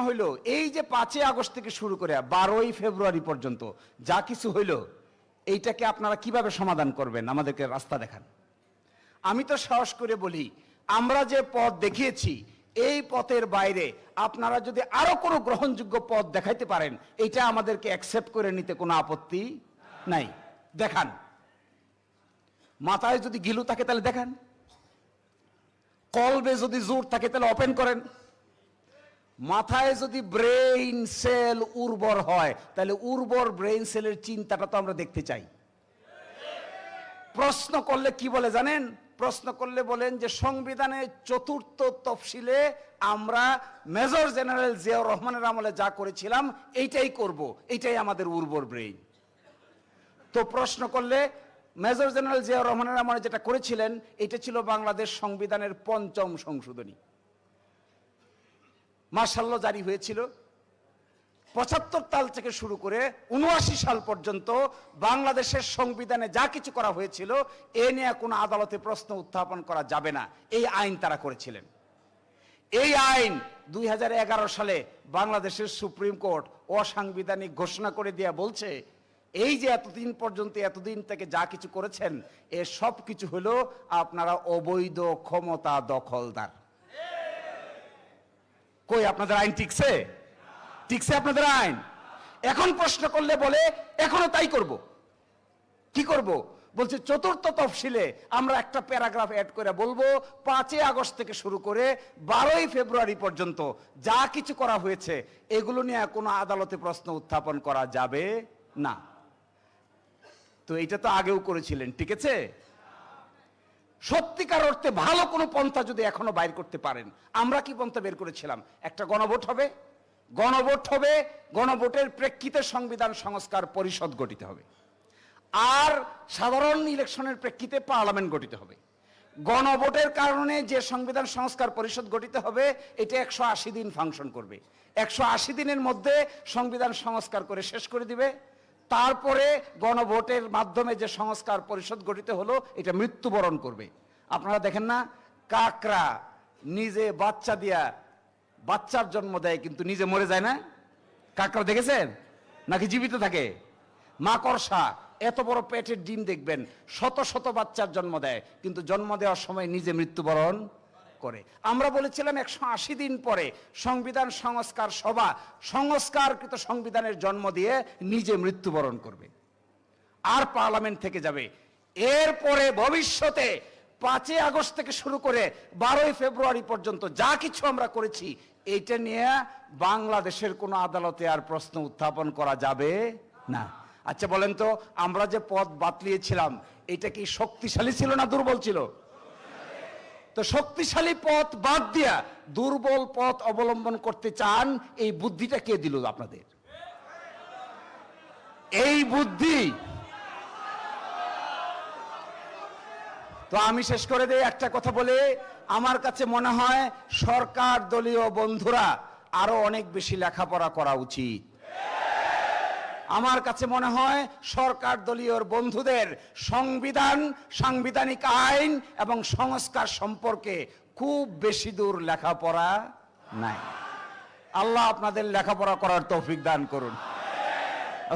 হইল, এই যে 5ই আগস্ট থেকে শুরু করে 12ই ফেব্রুয়ারি পর্যন্ত যা কিছু হইল, এইটাকে আপনারা কিভাবে সমাধান করবেন? আমাদেরকে রাস্তা দেখান। আমি তো সাহস করে বলি, আমরা যে পথ দেখিয়েছি এই পথের বাইরে আপনারা যদি আরো কোনো গ্রহণযোগ্য পথ দেখাইতে পারেন, এটা আমাদেরকে অ্যাকসেপ্ট করে নিতে কোনো আপত্তি নাই। দেখান। মাথায় যদি গিলু থাকে তাহলে দেখান, কলবে যদি জোর থাকে তাহলে ওপেন করেন। মাথায় যদি ব্রেইন সেল উর্বর হয় তাহলে উর্বর ব্রেইন সেলের চিন্তাটা তো আমরা দেখতে চাই। প্রশ্ন করলে কি বলে জানেন? প্রশ্ন করলে বলেন যে সংবিধানের 4র্থ তফসিলে আমরা মেজর জেনারেল জিয়াউর রহমানের আমলে যা করেছিলাম এইটাই করব, এইটাই আমাদের উর্বর ব্রেইন। তো প্রশ্ন করলে মেজর জেনারেল জিয়াউর রহমানের আমলে যেটা করেছিলেন এটা ছিল বাংলাদেশ সংবিধানের 5ম সংশোধনী। মার্শাল্লাহ জারি হয়েছিল। 75 সাল থেকে শুরু করে 79 সাল পর্যন্ত বাংলাদেশের সংবিধানে যা কিছু করা হয়েছিল এ নিয়ে কোনো আদালতে প্রশ্ন উত্থাপন করা যাবে না, এই আইন তারা করেছিলেন। এই আইন 2011 সালে বাংলাদেশের সুপ্রিম কোর্ট অসাংবিধানিক ঘোষণা করে দিয়ে বলছে, এই যে এতদিন পর্যন্ত এতদিন থেকে যা কিছু করেছেন এ সব কিছু হলো আপনারা অবৈধ ক্ষমতা দখলদার। কই আপনাদের আইন টিকছে? টিকছে আপনাদের আইন? এখন প্রশ্ন করলে বলে এখনো তাই করব। কি করব? বলছে 4র্থ তফসিলে আমরা একটা প্যারাগ্রাফ অ্যাড করে বলবো 5ই আগস্ট থেকে শুরু করে 12ই ফেব্রুয়ারি পর্যন্ত যা কিছু করা হয়েছে এগুলো নিয়ে কোনো আদালতে প্রশ্ন উত্থাপন করা যাবে না। তো এটা তো আগেও করেছিলেন, ঠিক আছে? সত্যিকার অর্থে ভালো কোনো পন্থা যদি এখনো বাইর করতে পারেন, আমরা কি পন্থা বের করেছিলাম? একটা গণভোট হবে, গণভোট হবে, গণভোটের প্রেক্ষিতে সংবিধান সংস্কার পরিষদ গঠিত হবে, আর সাধারণ ইলেকশনের প্রেক্ষিতে পার্লামেন্ট গঠিত হবে। গণভোটের কারণে যে সংবিধান সংস্কার পরিষদ গঠিত হবে এটা 180 দিন ফাংশন করবে। 180 দিনের মধ্যে সংবিধান সংস্কার করে শেষ করে দিবে। তারপরে গণভোটের মাধ্যমে যে সংস্কার পরিষদ গঠিত হলো এটা মৃত্যুবরণ করবে। আপনারা দেখেন না, কাকড়া নিজে বাচ্চা দিয়া বাচ্চার জন্ম দেয় কিন্তু নিজে মরে যায় না? কাকড়া দেখেছেন নাকি জীবিত থাকে? মাকড়সা এত বড় পেটের ডিম দেখবেন, শত শত বাচ্চার জন্ম দেয় কিন্তু জন্ম দেওয়ার সময় নিজে মৃত্যুবরণ করে। আমরা বলেছিলাম 180 দিন পরে সংবিধান সংস্কার সভা সংস্কারকৃত সংবিধানের জন্ম দিয়ে নিজে মৃত্যুবরণ করবে, আর পার্লামেন্ট থেকে যাবে। এরপরে ভবিষ্যতে 5ই আগস্ট থেকে শুরু করে 12ই ফেব্রুয়ারি পর্যন্ত যা কিছু আমরা করেছি এইটা নিয়ে বাংলাদেশের কোনো আদালতে আর প্রশ্ন উত্থাপন করা যাবে না। আচ্ছা বলেন তো, আমরা যে পথ বাতলিয়েছিলাম এটা কি শক্তিশালী ছিল না দুর্বল ছিল? তো শক্তিশালী পথ বাদ দিয়া দুর্বল পথ অবলম্বন করতে চান, এই বুদ্ধিটা কে দিল আপনাদের? এই বুদ্ধি তো আমি শেষ করে দেই একটা কথা বলে, আমার কাছে মনে হয় সরকার দলীয় বন্ধুরা আরো অনেক বেশি লেখাপড়া করা উচিত। আমার কাছে মনে হয় সরকার দলীয় বন্ধুদের সংবিধান, সাংবিধানিক আইন এবং সংস্কার সম্পর্কে খুব বেশি দূর লেখাপড়া নাই। আল্লাহ আপনাদের লেখাপড়া করার তৌফিক দান করুন।